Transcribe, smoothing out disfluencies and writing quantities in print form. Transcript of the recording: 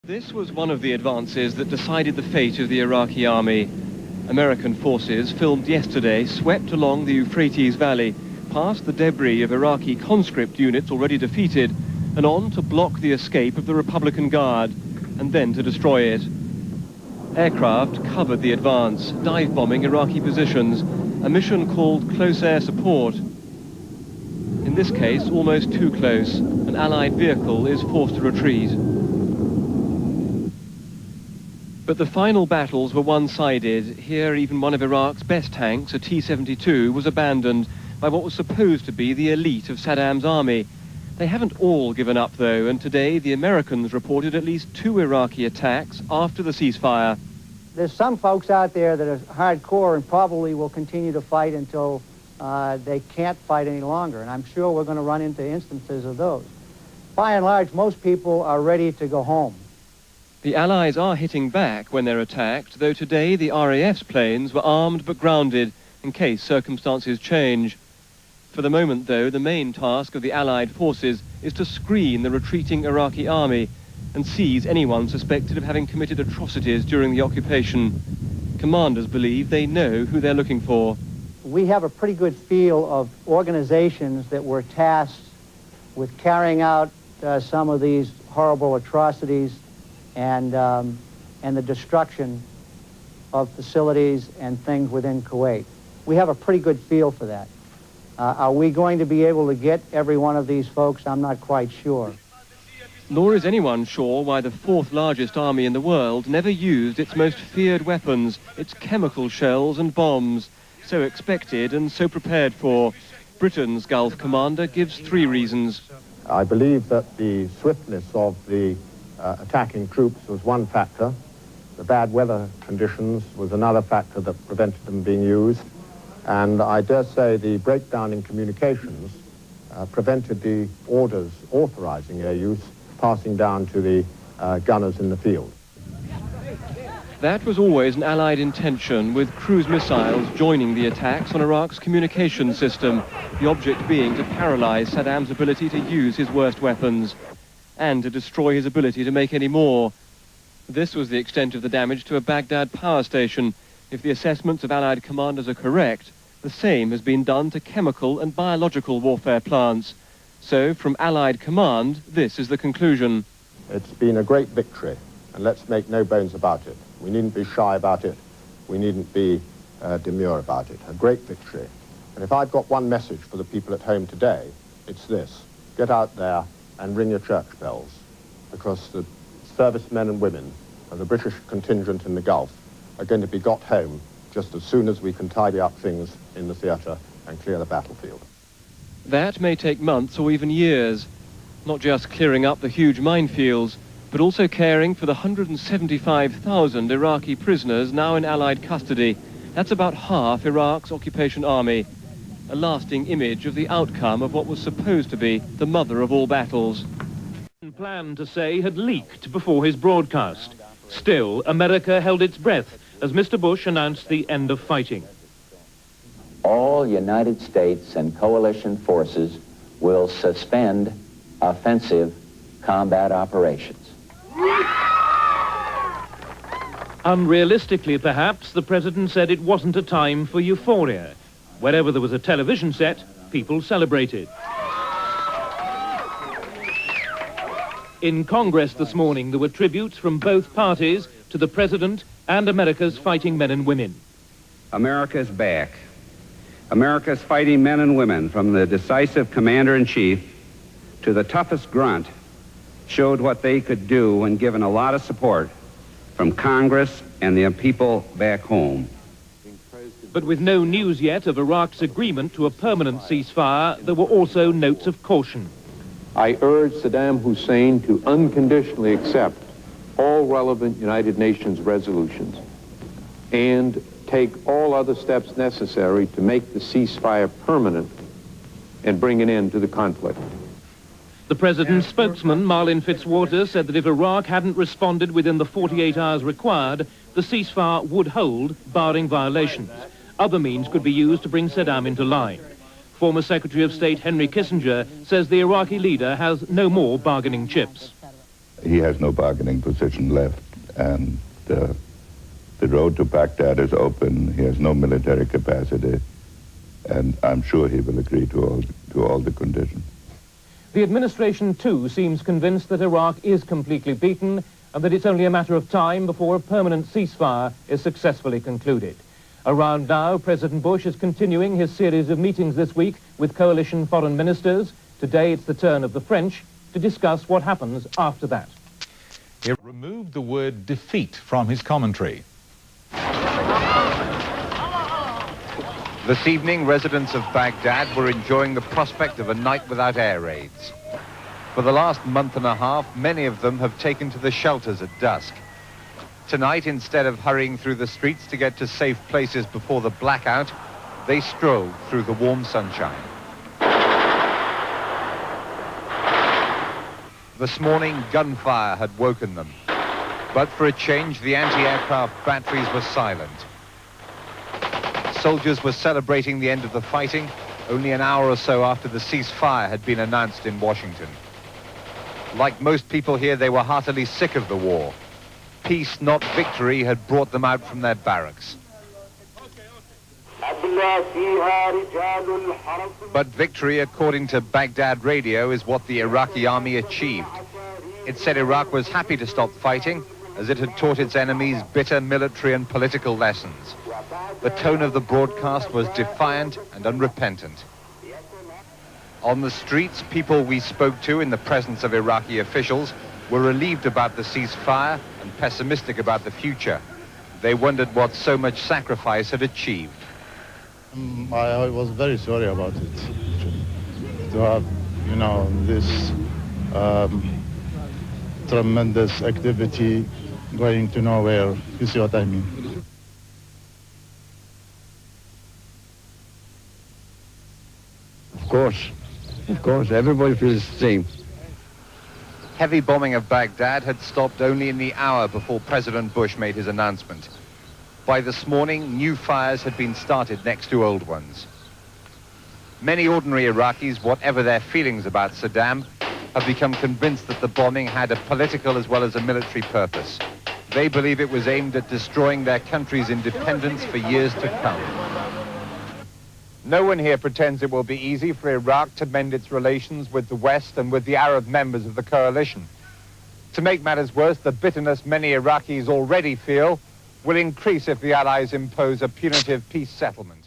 This was one of the advances that decided the fate of the Iraqi army. American forces, filmed yesterday, swept along the Euphrates Valley, past the debris of Iraqi conscript units already defeated, and on to block the escape of the Republican Guard, and then to destroy it. Aircraft covered the advance, dive-bombing Iraqi positions, a mission called close air support. In this case, almost too close. An Allied vehicle is forced to retreat. But the final battles were one-sided. Here, even one of Iraq's best tanks, a T-72, was abandoned by what was supposed to be the elite of Saddam's army. They haven't all given up, though, and today the Americans reported at least 2 Iraqi attacks after the ceasefire. There's some folks out there that are hardcore and probably will continue to fight until they can't fight any longer, and I'm sure we're going to run into instances of those. By and large, most people are ready to go home. The Allies are hitting back when they're attacked, though today the RAF's planes were armed but grounded in case circumstances change. For the moment, though, the main task of the Allied forces is to screen the retreating Iraqi army and seize anyone suspected of having committed atrocities during the occupation. Commanders believe they know who they're looking for. We have a pretty good feel of organizations that were tasked with carrying out some of these horrible atrocities and the destruction of facilities and things within Kuwait. We have a pretty good feel for that. Are we going to be able to get every one of these folks? I'm not quite sure. Nor is anyone sure why the 4th largest army in the world never used its most feared weapons, its chemical shells and bombs, so expected and so prepared for. Britain's Gulf commander gives 3 reasons. I believe that the swiftness of the attacking troops was one factor. The bad weather conditions was another factor that prevented them being used. And I dare say the breakdown in communications prevented the orders authorizing their use passing down to the gunners in the field. That was always an Allied intention, with cruise missiles joining the attacks on Iraq's communication system, the object being to paralyze Saddam's ability to use his worst weapons, and to destroy his ability to make any more. This was the extent of the damage to a Baghdad power station. If the assessments of Allied commanders are correct, the same has been done to chemical and biological warfare plants. So, from Allied command, this is the conclusion. It's been a great victory, and let's make no bones about it. We needn't be shy about it. We needn't be demure about it. A great victory. And if I've got one message for the people at home today, it's this. Get out there and ring your church bells, because the servicemen and women of the British contingent in the Gulf are going to be got home just as soon as we can tidy up things in the theatre and clear the battlefield. That may take months or even years, not just clearing up the huge minefields, but also caring for the 175,000 Iraqi prisoners now in Allied custody. That's about half Iraq's occupation army. A lasting image of the outcome of what was supposed to be the mother of all battles. Plan to say had leaked before his broadcast. Still, America held its breath as Mr. Bush announced the end of fighting. All United States and coalition forces will suspend offensive combat operations. Unrealistically, perhaps, the president said it wasn't a time for euphoria. Wherever there was a television set, people celebrated. In Congress this morning, there were tributes from both parties to the president and America's fighting men and women. America's back. America's fighting men and women, from the decisive commander-in-chief to the toughest grunt, showed what they could do when given a lot of support from Congress and the people back home. But with no news yet of Iraq's agreement to a permanent ceasefire, there were also notes of caution. I urge Saddam Hussein to unconditionally accept all relevant United Nations resolutions and take all other steps necessary to make the ceasefire permanent and bring an end to the conflict. The president's spokesman, Marlin Fitzwater, said that if Iraq hadn't responded within the 48 hours required, the ceasefire would hold, barring violations. Other means could be used to bring Saddam into line. Former Secretary of State Henry Kissinger says the Iraqi leader has no more bargaining chips. he has no bargaining position left, and the road to Baghdad is open. He has no military capacity, and I'm sure he will agree to all the conditions. The administration, too, seems convinced that Iraq is completely beaten and that it's only a matter of time before a permanent ceasefire is successfully concluded. Around now, President Bush is continuing his series of meetings this week with coalition foreign ministers. Today, it's the turn of the French to discuss what happens after that. He removed the word defeat from his commentary. This evening, residents of Baghdad were enjoying the prospect of a night without air raids. For the last month and a half, many of them have taken to the shelters at dusk. Tonight, instead of hurrying through the streets to get to safe places before the blackout, they strolled through the warm sunshine. This morning, gunfire had woken them. But for a change, the anti-aircraft batteries were silent. Soldiers were celebrating the end of the fighting only an hour or so after the ceasefire had been announced in Washington. Like most people here, they were heartily sick of the war. Peace, not victory, had brought them out from their barracks. But victory, according to Baghdad radio, is what the Iraqi army achieved. It said Iraq was happy to stop fighting, as it had taught its enemies bitter military and political lessons. The tone of the broadcast was defiant and unrepentant. On the streets, people we spoke to in the presence of Iraqi officials were relieved about the ceasefire and pessimistic about the future. They wondered what so much sacrifice had achieved. I was very sorry about it. To have, this tremendous activity going to nowhere. You see what I mean? Of course, everybody feels the same. Heavy bombing of Baghdad had stopped only in the hour before President Bush made his announcement. By this morning, new fires had been started next to old ones. Many ordinary Iraqis, whatever their feelings about Saddam, have become convinced that the bombing had a political as well as a military purpose. They believe it was aimed at destroying their country's independence for years to come. No one here pretends it will be easy for Iraq to mend its relations with the West and with the Arab members of the coalition. To make matters worse, the bitterness many Iraqis already feel will increase if the Allies impose a punitive peace settlement.